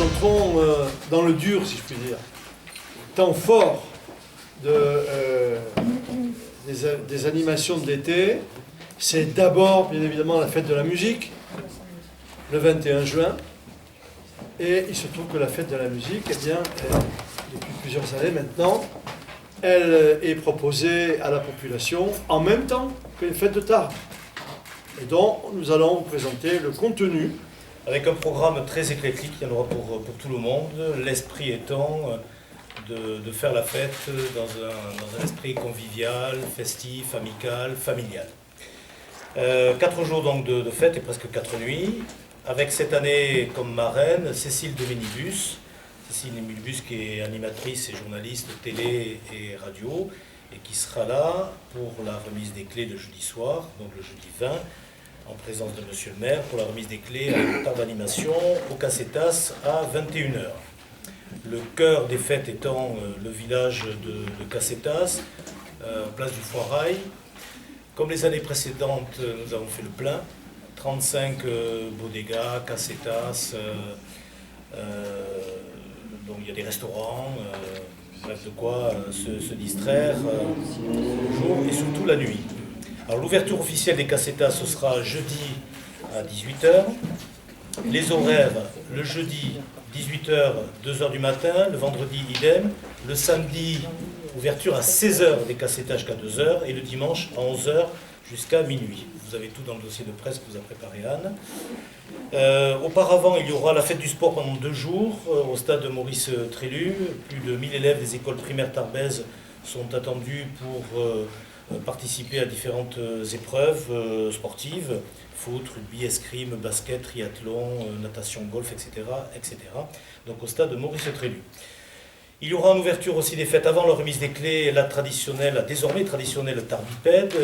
entrons dans le dur, si je puis dire. Temps fort des animations de l'été, c'est d'abord, bien évidemment, la fête de la musique, le 21 juin. Et il se trouve que la fête de la musique, eh bien, depuis plusieurs années maintenant, elle est proposée à la population en même temps que les fêtes de Tarbes. Et donc, nous allons vous présenter le contenu. Avec un programme très éclectique, il y en aura pour tout le monde, l'esprit étant de faire la fête dans un esprit convivial, festif, amical, familial. 4 jours donc de fête et presque 4 nuits, avec cette année comme marraine Cécile de Minibus. Cécile de Minibus qui est animatrice et journaliste télé et radio, et qui sera là pour la remise des clés de jeudi soir, donc le jeudi 20, en présence de Monsieur le maire, pour la remise des clés à une table d'animation au Cassetas à 21h. Le cœur des fêtes étant le village de Cassetas, place du Foirail. Comme les années précédentes, nous avons fait le plein, 35 bodegas, Cassetas, donc il y a des restaurants, bref de quoi se distraire le jour et surtout la nuit. Alors l'ouverture officielle des Cassetas, ce sera jeudi à 18h. Les horaires, le jeudi 18h, 2h du matin, le vendredi idem, le samedi ouverture à 16h des Cassetas jusqu'à 2h et le dimanche à 11h jusqu'à minuit. Vous avez tout dans le dossier de presse que vous a préparé Anne. Auparavant, il y aura la fête du sport pendant 2 jours au stade de Maurice Trélu. Plus de 1000 élèves des écoles primaires tarbaises sont attendus pour participer à différentes épreuves sportives, foot, rugby, escrime, basket, triathlon, natation, golf, etc., etc. Donc au stade de Maurice Trélu. Il y aura en ouverture aussi des fêtes avant la remise des clés, la désormais traditionnelle Tarbipède,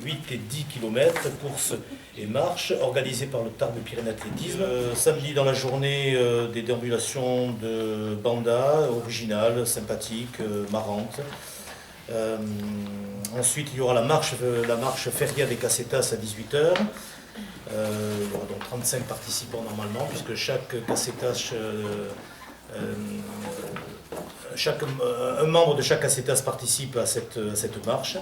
8 et 10 km, courses et marches, organisées par le Tarbes Pyrénées Athlétisme. Samedi dans la journée, des déambulations de banda, originales, sympathiques, marrantes. Ensuite, il y aura la marche Feria des Cassetas à 18h. Il y aura donc 35 participants normalement, puisque chaque Cassetas, un membre de chaque Cassetas participe à cette marche,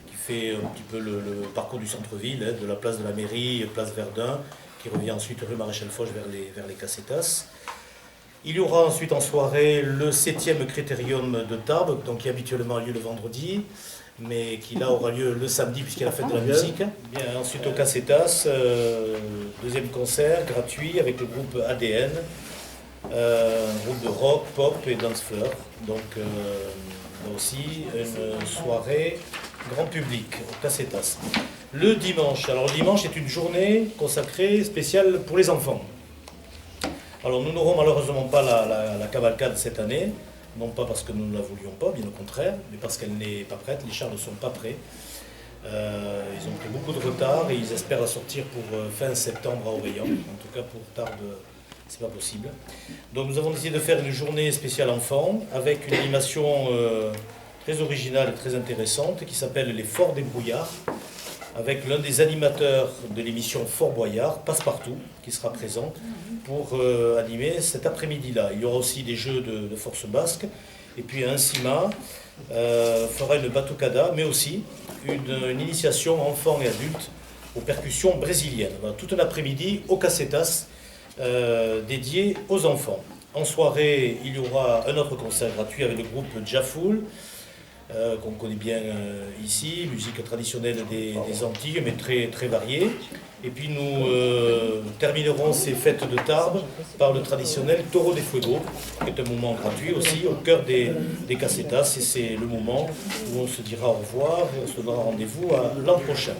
qui fait un petit peu le parcours du centre-ville, de la place de la mairie, place Verdun, qui revient ensuite rue Maréchal Foch vers les Cassetas. Il y aura ensuite en soirée le 7e critérium de Tarbes, donc qui habituellement a lieu le vendredi, mais qui là aura lieu le samedi puisqu'il y a la fête de la musique. Bien, ensuite au Cassetas, 2e concert gratuit avec le groupe ADN, un groupe de rock, pop et dance floor. Donc là aussi une soirée grand public au Cassetas. Le dimanche est une journée consacrée spéciale pour les enfants. Alors nous n'aurons malheureusement pas la cavalcade cette année, non pas parce que nous ne la voulions pas, bien au contraire, mais parce qu'elle n'est pas prête, les chars ne sont pas prêts. Ils ont pris beaucoup de retard et ils espèrent la sortir pour fin septembre à Auréon. En tout cas pour Tarbes, c'est pas possible. Donc nous avons décidé de faire une journée spéciale enfants avec une animation très originale et très intéressante qui s'appelle Les Forts des Brouillards, avec l'un des animateurs de l'émission Fort Boyard, Passepartout, qui sera présent pour animer cet après-midi-là. Il y aura aussi des jeux de force basque, et puis Insima fera une batucada, mais aussi une initiation enfants et adultes aux percussions brésiliennes. Voilà, tout un après-midi au Cassetas dédié aux enfants. En soirée, il y aura un autre concert gratuit avec le groupe Jafoul, qu'on connaît bien ici, musique traditionnelle des Antilles, mais très, très variée. Et puis nous terminerons ces fêtes de Tarbes par le traditionnel Taureau des Fuegos, qui est un moment gratuit aussi, au cœur des Cassetas, et c'est le moment où on se dira au revoir, et on se donnera rendez-vous l'an prochain.